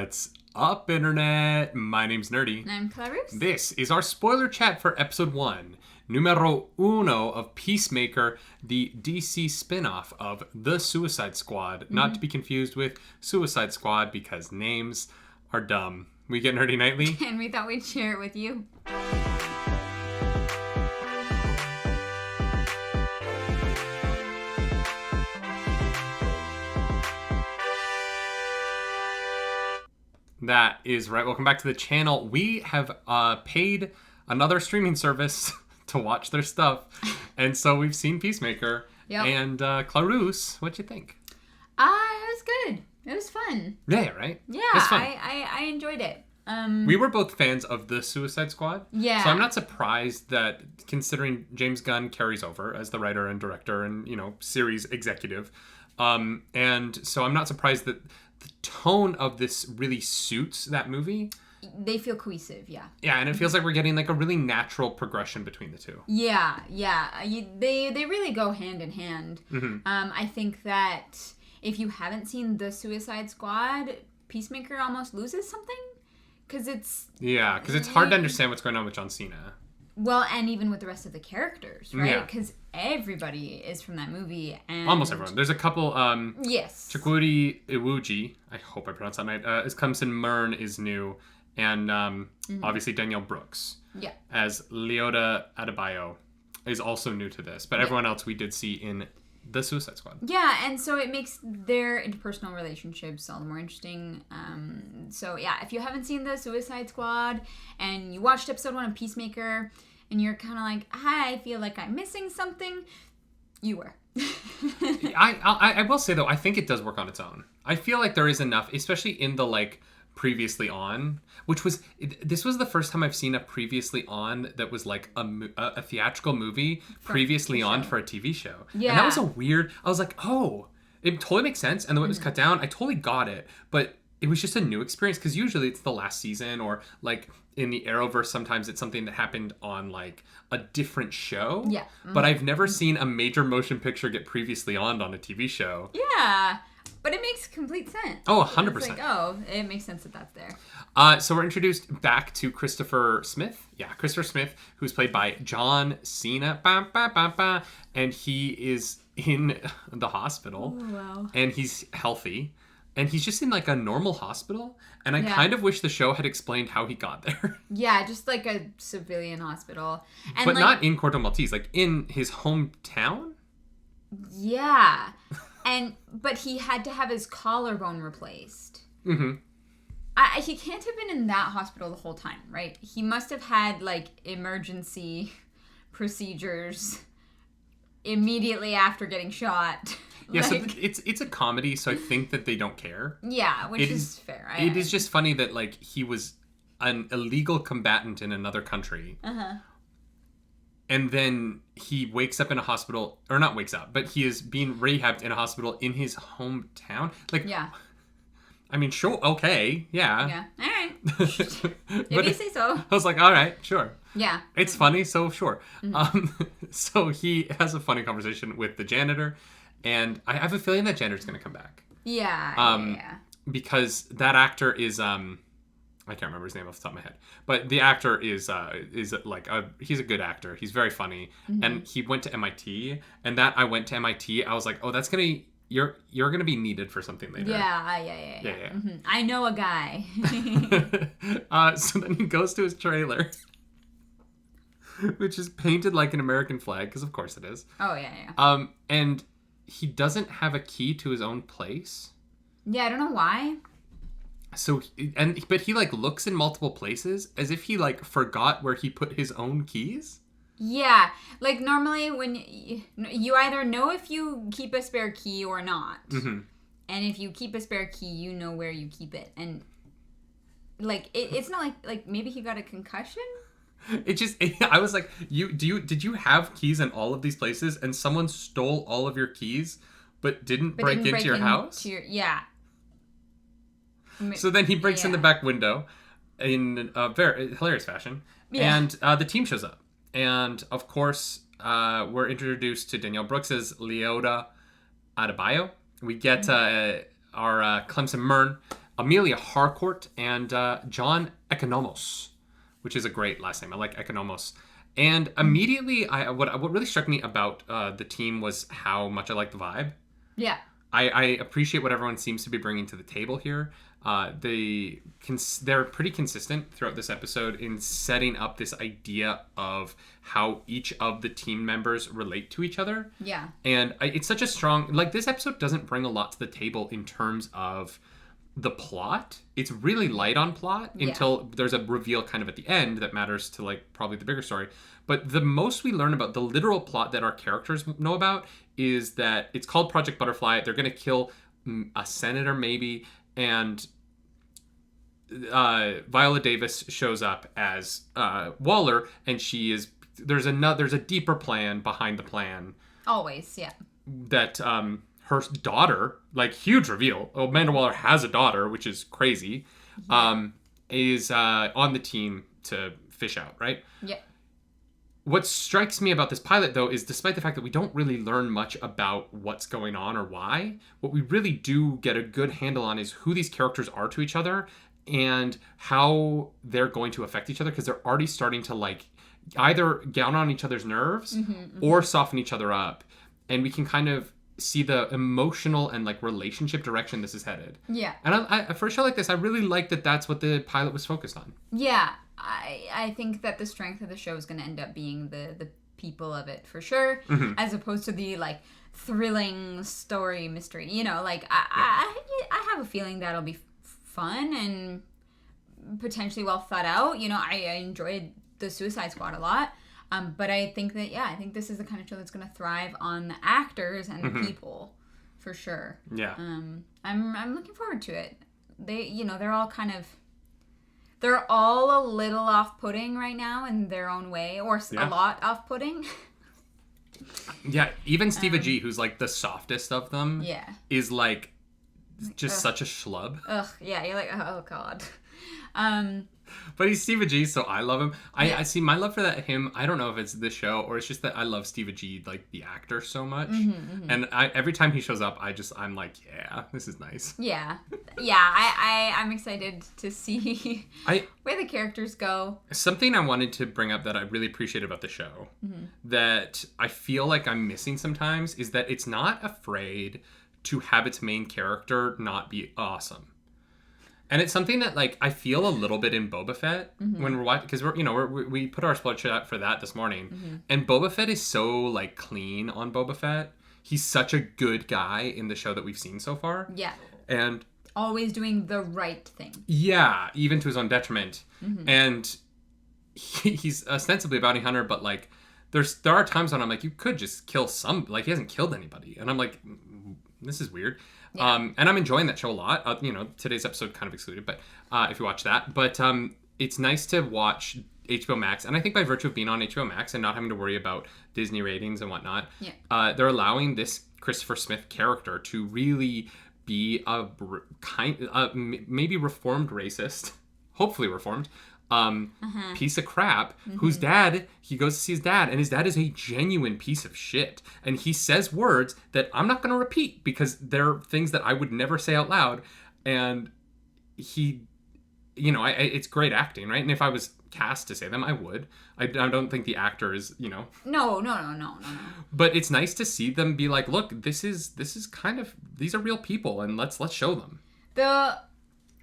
What's up, Internet? My name's Nerdy. And I'm Clarus. This is our spoiler chat for episode 1, numero uno of Peacemaker, the DC spin-off of The Suicide Squad. Not to be confused with Suicide Squad because names are dumb. We get Nerdy Nightly. And we thought we'd share it with you. That is right. Welcome back to the channel. We have paid another streaming service to watch their stuff. And so we've seen Peacemaker. Yep. And Clarus, what'd you think? It was good. It was fun. Yeah, right? Yeah, It's fun. I enjoyed it. We were both fans of the Suicide Squad. Yeah. So I'm not surprised that, considering James Gunn carries over as the writer and director and, series executive. And so I'm not surprised that the tone of this really suits that movie. They feel cohesive, yeah. Yeah, and it feels like we're getting like a really natural progression between the two. Yeah. They really go hand in hand. Mm-hmm. I think that if you haven't seen The Suicide Squad, Peacemaker almost loses something. Because it's hard to understand what's going on with John Cena. Well, and even with the rest of the characters, right? Yeah. Because everybody is from that movie. And Almost everyone. There's a couple. Yes. Chukwudi Iwuji, I hope I pronounced that right. Clemson Mern is new. And obviously Danielle Brooks. Yeah. As Leota Adebayo is also new to this. But everyone else we did see in The Suicide Squad. Yeah, and so it makes their interpersonal relationships all the more interesting. So yeah, if you haven't seen The Suicide Squad and you watched episode 1 of Peacemaker and you're kind of like, I feel like I'm missing something, you were. I will say, though, I think it does work on its own. I feel like there is enough, especially in the, previously on, this was the first time I've seen a previously on that was like a theatrical movie previously on for a TV show. Yeah. And that was I was like, oh, it totally makes sense. And the way it was cut down, I totally got it. But it was just a new experience because usually it's the last season or in the Arrowverse, sometimes it's something that happened on a different show. Yeah. But I've never seen a major motion picture get previously on a TV show. Yeah. But it makes complete sense. Oh, 100%. It's it makes sense that that's there. So we're introduced back to Christopher Smith. Yeah, Christopher Smith, who's played by John Cena. Ba, ba, ba, ba. And he is in the hospital. Oh, wow. And he's healthy. And he's just in a normal hospital. And I Yeah. kind of wish the show had explained how he got there. Yeah, just like a civilian hospital. And But not in Corto Maltese, in his hometown? Yeah. But he had to have his collarbone replaced. Mm-hmm. He can't have been in that hospital the whole time, right? He must have had emergency procedures immediately after getting shot. Yeah, so it's a comedy, so I think that they don't care. Yeah, which is fair. It is just funny that he was an illegal combatant in another country. Uh-huh. And then he wakes up in a hospital, or not wakes up, but he is being rehabbed in a hospital in his hometown. Yeah. I mean, sure, okay, yeah. Yeah. All right. If you say so. I was like, all right, sure. Yeah. It's funny, so sure. Mm-hmm. So he has a funny conversation with the janitor, and I have a feeling that janitor's going to come back. Yeah. Because that actor is... I can't remember his name off the top of my head, but the actor is he's a good actor. He's very funny, and he went to MIT. And I went to MIT. I was like, oh, you're gonna be needed for something later. Yeah. Mm-hmm. I know a guy. So then he goes to his trailer, which is painted like an American flag, because of course it is. Oh yeah. And he doesn't have a key to his own place. Yeah, I don't know why. So, but he looks in multiple places as if he forgot where he put his own keys. Yeah, normally when you either know if you keep a spare key or not, and if you keep a spare key, you know where you keep it, and it's not like maybe he got a concussion. I was like, did you have keys in all of these places, and someone stole all of your keys, but didn't break into your house? Yeah. So then he breaks in the back window in a very hilarious fashion. Yeah. And the team shows up. And, of course, we're introduced to Danielle Brooks as Leota Adebayo. We get our Clemson Mern Amelia Harcourt and John Economos, which is a great last name. I like Economos. And immediately, what really struck me about the team was how much I like the vibe. Yeah. I appreciate what everyone seems to be bringing to the table here. They're pretty consistent throughout this episode in setting up this idea of how each of the team members relate to each other. Yeah. And it's such a strong... Like, this episode doesn't bring a lot to the table in terms of the plot. It's really light on plot until there's a reveal kind of at the end that matters to, like, probably the bigger story. But the most we learn about the literal plot that our characters know about is that it's called Project Butterfly. They're going to kill a senator, maybe, and Viola Davis shows up as Waller, and she is... There's a deeper plan behind the plan. Always, yeah. That her daughter, like, huge reveal. Amanda Waller has a daughter, which is crazy. Is on the team to fish out, right? Yeah. What strikes me about this pilot, though, is despite the fact that we don't really learn much about what's going on or why, what we really do get a good handle on is who these characters are to each other and how they're going to affect each other, because they're already starting to, like, either get on each other's nerves or soften each other up. And we can kind of see the emotional and, like, relationship direction this is headed. Yeah. And I for a show like this, I really like that that's what the pilot was focused on. Yeah. I think that the strength of the show is going to end up being the people of it, for sure, as opposed to the, like, thrilling story mystery. You know, like, I have a feeling that'll be fun and potentially well thought out. You know, I enjoyed the Suicide Squad a lot. But I think that, I think this is the kind of show that's going to thrive on the actors and the people, for sure. Yeah. I'm looking forward to it. They're all kind of... They're all a little off-putting right now in their own way, or a lot off-putting. Yeah, even Steva G, who's, like, the softest of them, is, like, just such a schlub. Ugh, yeah, you're like, oh, God. But he's Steva G, so I love him. I see my love for him. I don't know if it's the show or it's just that I love Steva G, like, the actor, so much. And every time he shows up, I'm like, yeah, this is nice. Yeah. I'm excited to see where the characters go. Something I wanted to bring up that I really appreciate about the show that I feel like I'm missing sometimes is that it's not afraid to have its main character not be awesome. And it's something that, like, I feel a little bit in Boba Fett when we're watching, because we put our spoiler chat out for that this morning, and Boba Fett is so, like, clean on Boba Fett. He's such a good guy in the show that we've seen so far. Yeah. And always doing the right thing. Yeah, even to his own detriment. And he's ostensibly a bounty hunter, but, like, there are times when I'm like, you could just kill like, he hasn't killed anybody, and I'm like, this is weird. Yeah. And I'm enjoying that show a lot. Today's episode kind of excluded, but if you watch that. But it's nice to watch HBO Max. And I think by virtue of being on HBO Max and not having to worry about Disney ratings and whatnot, they're allowing this Christopher Smith character to really be a maybe reformed racist, hopefully reformed, piece of crap whose dad, he goes to see his dad, and his dad is a genuine piece of shit, and he says words that I'm not going to repeat because they're things that I would never say out loud, and he, it's great acting, right? And if I was cast to say them, I would. I don't think the actor is, No. But it's nice to see them be like, look, this is kind of, these are real people, and let's show them. The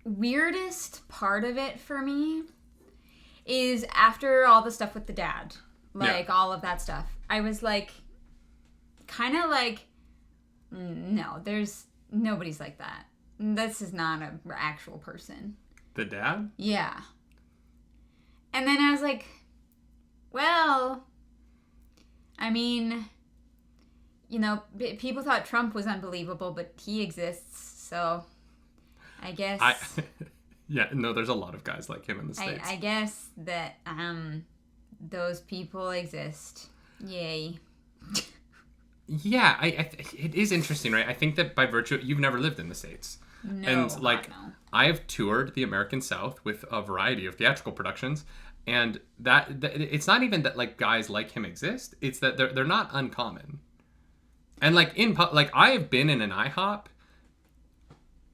weirdest part of it for me is after all the stuff with the dad, all of that stuff, I was like, kind of like, no, nobody's like that. This is not an actual person. The dad? Yeah. And then I was like, well, I mean, people thought Trump was unbelievable, but he exists, so I guess... Yeah, no, there's a lot of guys like him in the States. I guess that those people exist. Yay. Yeah, it is interesting, right? I think that by virtue, you've never lived in the States. No, and, like, I have toured the American South with a variety of theatrical productions, and that it's not even that, like, guys like him exist. It's that they're not uncommon. And, like, I have been in an IHOP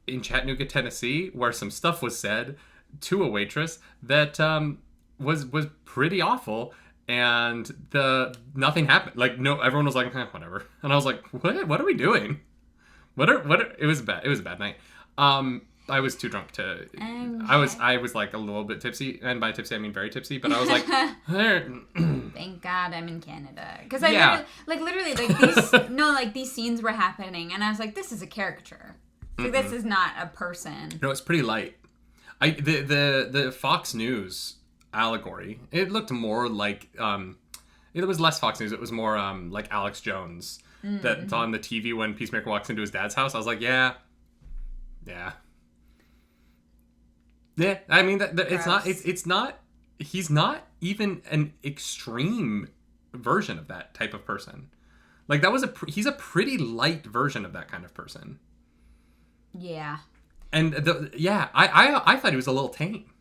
in Chattanooga, Tennessee, where some stuff was said to a waitress that was pretty awful, and nothing happened. Like, no, everyone was like, whatever, and I was like, what are we doing? It was bad. It was a bad night. I was too drunk to. I was like a little bit tipsy, and by tipsy I mean very tipsy. But I was like, thank God I'm in Canada, because literally these scenes were happening, and I was like, this is a caricature. Like, this is not a person. No, it's pretty light. The Fox News allegory. It looked more like it was less Fox News. It was more like Alex Jones that's on the TV when Peacemaker walks into his dad's house. I was like, yeah. I mean, it's not. He's not even an extreme version of that type of person. Like, he's a pretty light version of that kind of person. Yeah. And I thought he was a little tame.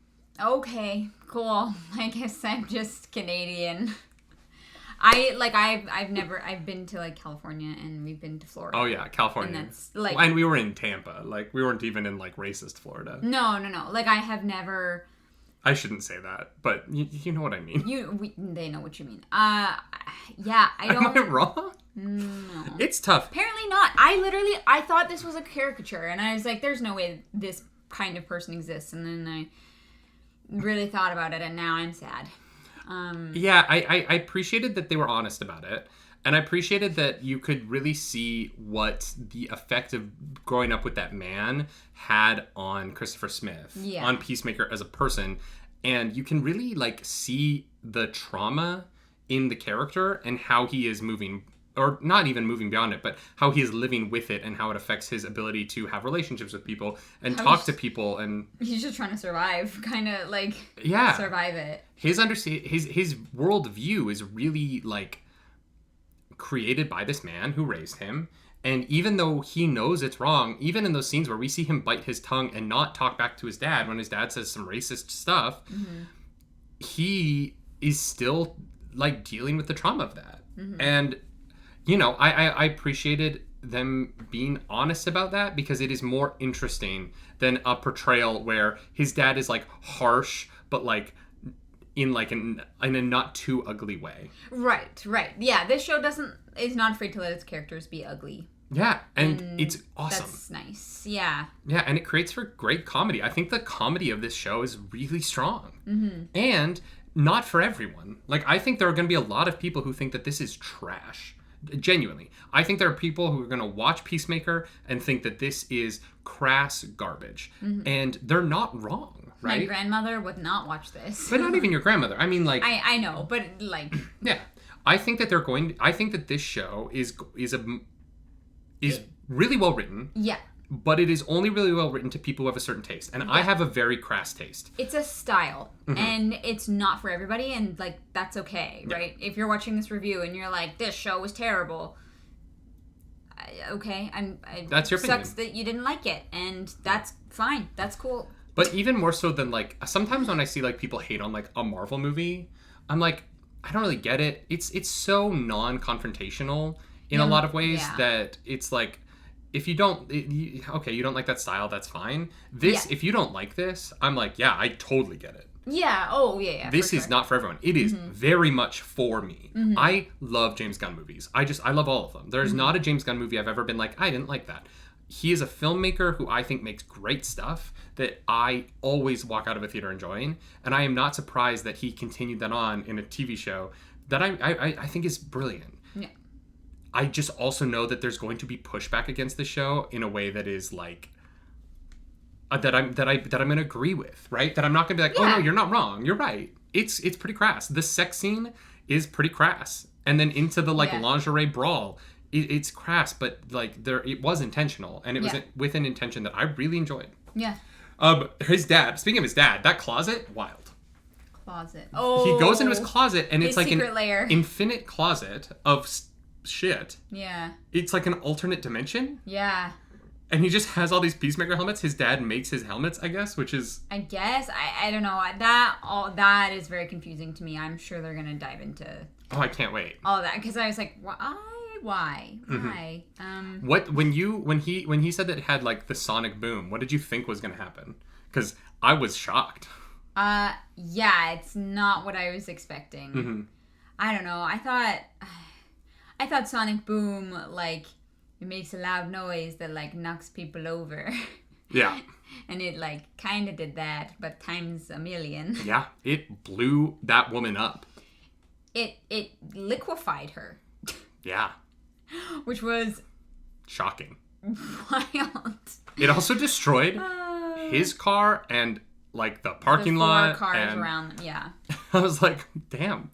Okay, cool. I guess I'm just Canadian. I've been to like California, and we've been to Florida. Oh yeah, California. And that's like, and we were in Tampa. Like, we weren't even in like racist Florida. No. Like, I have never. I shouldn't say that, but you know what I mean. They know what you mean. Yeah, I don't. Am I wrong? No. It's tough. Apparently not. I thought this was a caricature, and I was like, there's no way this kind of person exists. And then I really thought about it, and now I'm sad. Yeah, I appreciated that they were honest about it. And I appreciated that you could really see what the effect of growing up with that man had on Christopher Smith, on Peacemaker as a person. And you can really, like, see the trauma in the character and how he is moving, or not even moving beyond it, but how he is living with it and how it affects his ability to have relationships with people and talk to people. And he's just trying to survive, kind of like, survive it. His worldview is really, like, created by this man who raised him. And even though he knows it's wrong, even in those scenes where we see him bite his tongue and not talk back to his dad when his dad says some racist stuff, he is still, like, dealing with the trauma of that. And, you know, I appreciated them being honest about that, because it is more interesting than a portrayal where his dad is, like, harsh, but, like, in a not too ugly way. Right. Yeah, this show is not afraid to let its characters be ugly. Yeah, and it's awesome. That's nice. Yeah. Yeah, and it creates for great comedy. I think the comedy of this show is really strong. And not for everyone. Like, I think there are going to be a lot of people who think that this is trash. Genuinely. I think there are people who are going to watch Peacemaker and think that this is crass garbage. And they're not wrong. Right? My grandmother would not watch this. But not even your grandmother. I mean, like, I know, but like, yeah, I think that I think that this show is really well written. Yeah. But it is only really well written to people who have a certain taste, and I have a very crass taste. It's a style, and it's not for everybody, and like, that's okay, right? If you're watching this review and you're like, this show was terrible. Okay, that's your opinion. Sucks that you didn't like it, and that's fine. That's cool. But even more so than, like, sometimes when I see, like, people hate on, like, a Marvel movie, I'm like, I don't really get it. It's so non-confrontational in a lot of ways that it's like, if you don't, you don't like that style, that's fine. If you don't like this, I'm like, yeah, I totally get it. Yeah. Oh, yeah. This is not for everyone. It is very much for me. I love James Gunn movies. I love all of them. There's not a James Gunn movie I've ever been like, I didn't like that. He is a filmmaker who I think makes great stuff that I always walk out of a theater enjoying. And I am not surprised that he continued that on in a TV show that I think is brilliant. Yeah. I just also know that there's going to be pushback against the show in a way that is like, that I'm going to agree with, right? That I'm not going to be like, oh no, you're not wrong. You're right. It's pretty crass. The sex scene is pretty crass. And then into the lingerie brawl. It's crass, but like it was intentional, and it was with an intention that I really enjoyed. Yeah. His dad. Speaking of his dad, that closet, wild. Closet. Oh. He goes into his closet, and it's like an lair. Infinite closet of shit. Yeah. It's like an alternate dimension. Yeah. And he just has all these Peacemaker helmets. His dad makes his helmets, I guess, which is... I guess. I don't know. That is very confusing to me. I'm sure they're going to dive into... Oh, I can't wait. All that. Because I was like, why Why? When he said that it had like the sonic boom, what did you think was going to happen? Because I was shocked. Yeah, it's not what I was expecting. Mm-hmm. I don't know. I thought sonic boom, like, it makes a loud noise that, like, knocks people over. Yeah. And it, like, kind of did that, but times a million. Yeah, it blew that woman up. It liquefied her. Yeah. Which was shocking. Wild. It also destroyed his car and like the parking lot. 4 cars and around them, yeah. I was like, damn,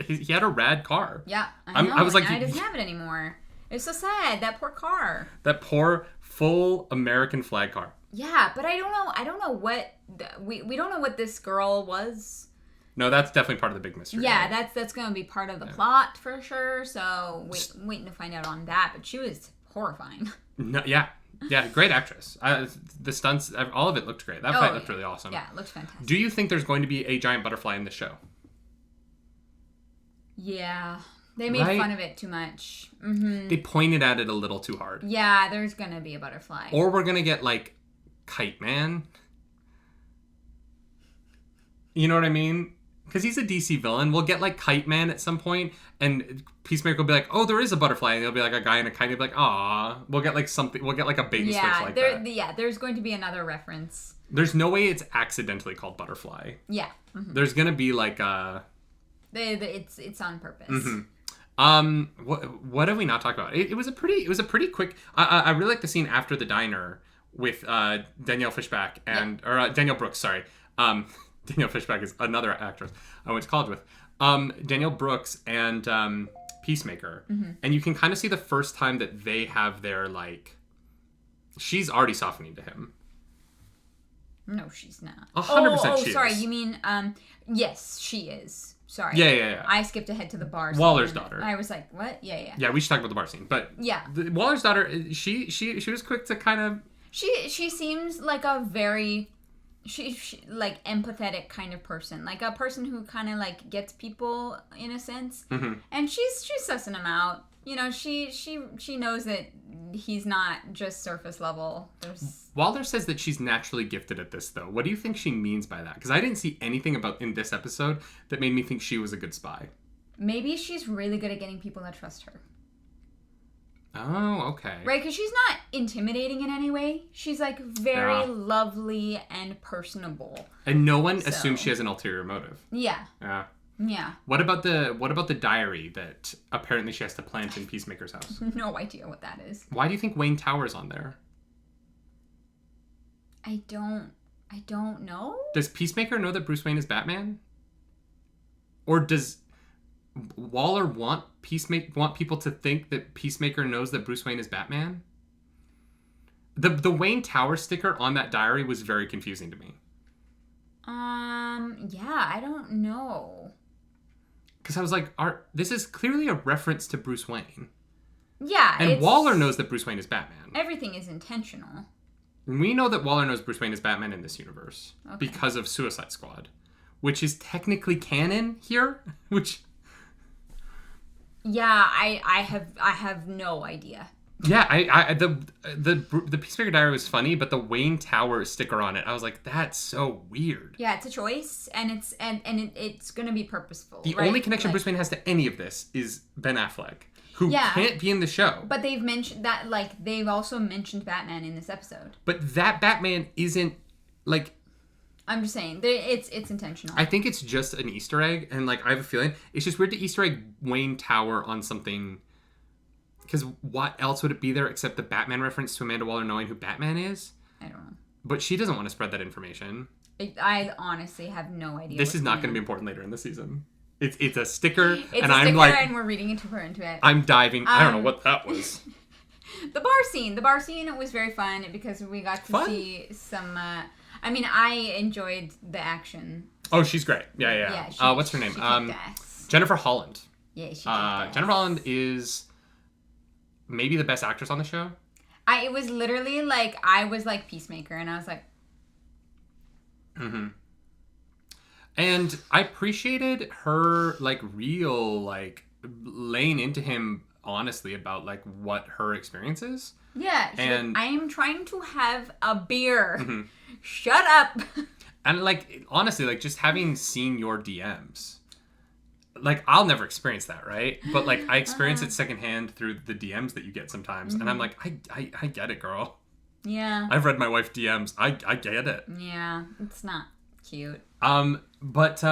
he had a rad car. Yeah, I know. I was like, now he doesn't have it anymore. It's so sad. That poor car. That poor full American flag car. Yeah, but I don't know what we don't know what this girl was. No, that's definitely part of the big mystery. Yeah, that's going to be part of the plot for sure. So waiting to find out on that. But she was horrifying. No, yeah, great actress. The stunts, all of it looked great. That fight looked really awesome. Yeah, it looked fantastic. Do you think there's going to be a giant butterfly in this show? Yeah, they made fun of it too much. Mm-hmm. They pointed at it a little too hard. Yeah, there's going to be a butterfly. Or we're going to get like Kite Man. You know what I mean? Because he's a DC villain. We'll get like Kite Man at some point, and Peacemaker will be like, "Oh, there is a butterfly," and there'll be like a guy in a kite. He'll be like, "Aw." We'll get like something. We'll get like a baby switch like that. Yeah, there's going to be another reference. There's no way it's accidentally called Butterfly. Yeah. Mm-hmm. There's gonna be like a. It's on purpose. Mm-hmm. What have we not talked about? It was a pretty quick. I really like the scene after the diner with Danielle Fishback and or Danielle Brooks. Sorry. Danielle Fishback is another actress I went to college with. Danielle Brooks and Peacemaker. Mm-hmm. And you can kind of see the first time that they have their, like... She's already softening to him. No, she's not. 100% she is. Sorry, you mean... yes, she is. Sorry. Yeah. I skipped ahead to the bar scene. Waller's daughter. I was like, what? Yeah. Yeah, we should talk about the bar scene. But yeah, Waller's daughter, she was quick to kind of... She seems like a very... She like empathetic kind of person, like a person who kind of like gets people in a sense, mm-hmm. and she's sussing him out. You know, she knows that he's not just surface level. Waller says that she's naturally gifted at this, though. What do you think she means by that? Because I didn't see anything about in this episode that made me think she was a good spy. Maybe she's really good at getting people to trust her. Oh, okay. Right, because she's not intimidating in any way. She's, like, very lovely and personable. And no one assumes she has an ulterior motive. Yeah. Yeah. What about the diary that apparently she has to plant in Peacemaker's house? No idea what that is. Why do you think Wayne Tower's on there? I don't know. Does Peacemaker know that Bruce Wayne is Batman? Or does Waller want people to think that Peacemaker knows that Bruce Wayne is Batman? The Wayne Tower sticker on that diary was very confusing to me. Yeah, I don't know. Because I was like, this is clearly a reference to Bruce Wayne. Yeah, and Waller knows that Bruce Wayne is Batman. Everything is intentional. We know that Waller knows Bruce Wayne is Batman in this universe because of Suicide Squad, which is technically canon here, which... Yeah, I have no idea. Yeah, the Peacemaker diary was funny, but the Wayne Tower sticker on it, I was like, that's so weird. Yeah, it's a choice, and it's gonna be purposeful. The only connection Bruce Wayne has to any of this is Ben Affleck, who can't be in the show. But they've mentioned that, like, they've also mentioned Batman in this episode. But that Batman isn't like. I'm just saying, it's intentional. I think it's just an Easter egg, and like I have a feeling it's just weird to Easter egg Wayne Tower on something. Because what else would it be there except the Batman reference to Amanda Waller knowing who Batman is? I don't know. But she doesn't want to spread that information. I honestly have no idea. This is not going to be important later in the season. It's a sticker, I'm like, and we're reading into it. I'm diving. I don't know what that was. The bar scene was very fun because we got to see some. I enjoyed the action. Oh, she's great. Yeah. What's her name? Jennifer Holland. Yeah, she. Jennifer Holland is maybe the best actress on the show. It was literally like I was like Peacemaker, and I was like. Mm-hmm. And I appreciated her like real like laying into him honestly about like what her experience is. Yeah. And I am trying to have a beer. Shut up. And like honestly, like just having seen your DMs, like I'll never experience that, right? But like I experience it secondhand through the DMs that you get sometimes, and I'm like, I get it, girl. Yeah. I've read my wife DMs. I get it. Yeah, it's not cute. But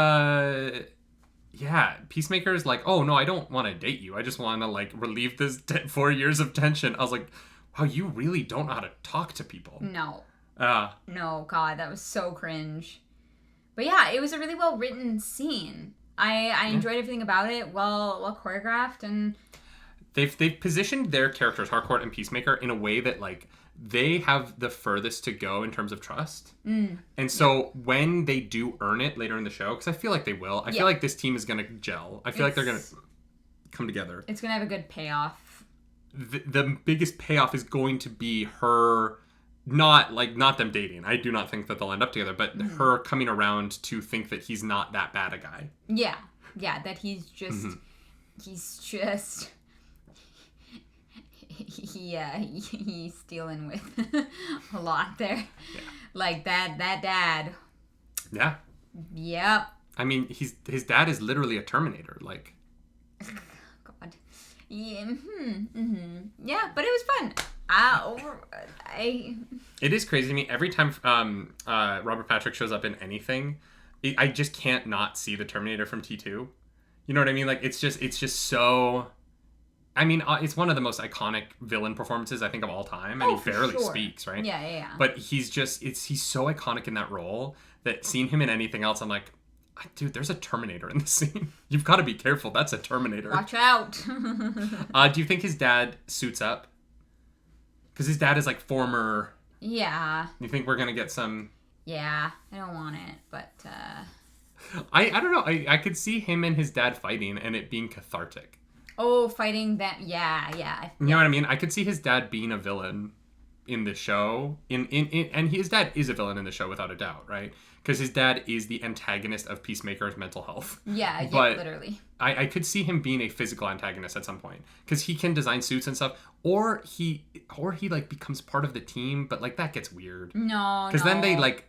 yeah, Peacemaker is like, oh no, I don't want to date you. I just want to like relieve this 4 years of tension. I was like, wow, you really don't know how to talk to people. No. No, God, that was so cringe. But yeah, it was a really well written scene. I enjoyed everything about it. Well choreographed, and they've positioned their characters, Harcourt and Peacemaker, in a way that like they have the furthest to go in terms of trust. And so when they do earn it later in the show, because I feel like they will, I feel like this team is gonna gel. I feel like they're gonna come together. It's gonna have a good payoff. The biggest payoff is going to be her. Not them dating. I do not think that they'll end up together, but her coming around to think that he's not that bad a guy. Yeah. Yeah, that he's just he's dealing with a lot there. Yeah. Like that dad. Yeah. Yep. I mean, his dad is literally a Terminator, like. God. Yeah. Yeah, but it was fun. It is crazy to me every time Robert Patrick shows up in anything. I just can't not see the Terminator from T2. You know what I mean? Like it's just so. I mean, it's one of the most iconic villain performances I think of all time, and he barely speaks, right? Yeah. But he's so iconic in that role that seeing him in anything else, I'm like, dude, there's a Terminator in this scene. You've got to be careful. That's a Terminator. Watch out. Do you think his dad suits up? Because his dad is like former. Yeah. You think we're gonna get some? Yeah, I don't want it, but. I don't know. I could see him and his dad fighting and it being cathartic. Oh, fighting that. Yeah. You know what I mean? I could see his dad being a villain in the show. And his dad is a villain in the show without a doubt, right? Because his dad is the antagonist of Peacemaker's mental health. Yeah, but literally. I could see him being a physical antagonist at some point because he can design suits and stuff, or he like becomes part of the team, but like that gets weird. No, because then they like,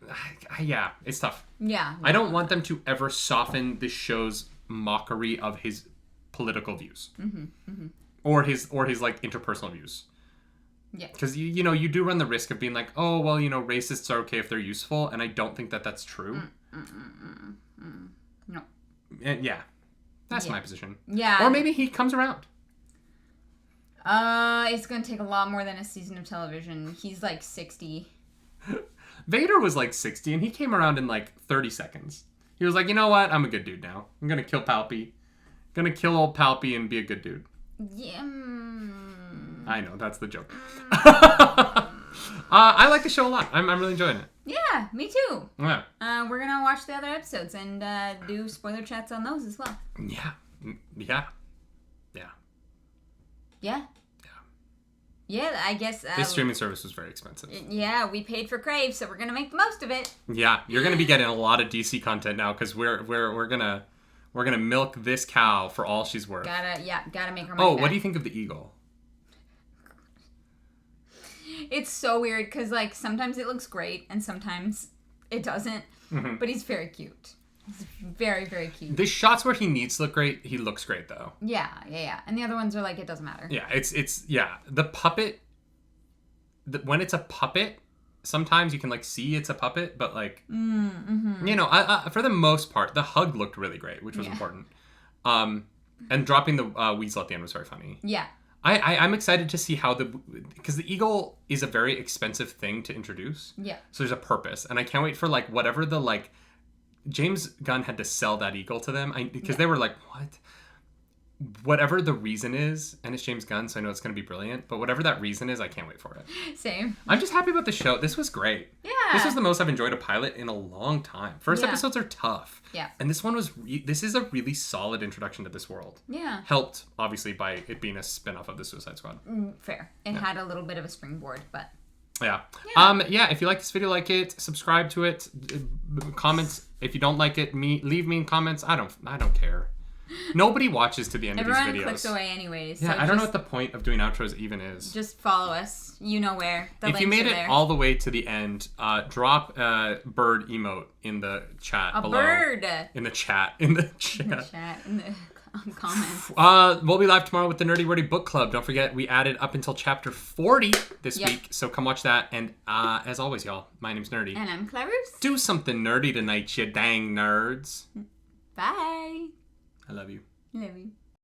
yeah, it's tough. Yeah, I don't want them to ever soften this show's mockery of his political views, or his like interpersonal views. Yeah. Because, you know, you do run the risk of being like, oh, well, you know, racists are okay if they're useful. And I don't think that that's true. No. And yeah. That's my position. Yeah. Or maybe he comes around. It's going to take a lot more than a season of television. He's like 60. Vader was like 60 and he came around in like 30 seconds. He was like, you know what? I'm a good dude now. I'm going to kill Palpy. Gonna kill old Palpy and be a good dude. Yeah. I know, that's the joke. I like the show a lot. I'm really enjoying it. Yeah, me too. Yeah. We're gonna watch the other episodes and do spoiler chats on those as well. Yeah. Yeah, I guess... this streaming service was very expensive. Yeah, we paid for Crave, so we're gonna make the most of it. Yeah, you're gonna be getting a lot of DC content now, because we're gonna milk this cow for all she's worth. Gotta make her money back. What do you think of the eagle? It's so weird because, like, sometimes it looks great and sometimes it doesn't. Mm-hmm. But he's very cute. He's very, very cute. The shots where he needs to look great, he looks great, though. Yeah. And the other ones are like, it doesn't matter. Yeah, it's the puppet, when it's a puppet, sometimes you can, like, see it's a puppet, but, like, you know, for the most part, the hug looked really great, which was important. And dropping the weasel at the end was very funny. Yeah. I'm excited to see how because the eagle is a very expensive thing to introduce. Yeah. So there's a purpose, and I can't wait for like whatever the like. James Gunn had to sell that eagle to them because they were like, what? Whatever the reason is, and it's James Gunn, so I know it's going to be brilliant. But whatever that reason is, I can't wait for it. Same. I'm just happy about the show. This was great. Yeah. This was the most I've enjoyed a pilot in a long time. First episodes are tough. Yeah. And this one was. This is a really solid introduction to this world. Yeah. Helped obviously by it being a spin-off of the Suicide Squad. Fair. It had a little bit of a springboard, but. Yeah. If you like this video, like it, subscribe to it, comments. If you don't like it, leave me in comments. I don't care. Nobody watches to the end Everyone of these videos. clicks away anyways. Yeah, so I don't know what the point of doing outros even is. Just follow us. You know where. The If you links made are it there. all the way to the end, drop a bird emote in the chat below. Bird. In the chat. In the chat. In the chat. In the comments. We'll be live tomorrow with the Nerdy Wordy Book Club. Don't forget, we added up until chapter 40 this week, so come watch that. And as always, y'all, my name's Nerdy. And I'm Clever. Do something nerdy tonight, you dang nerds. Bye. I love you. Love you.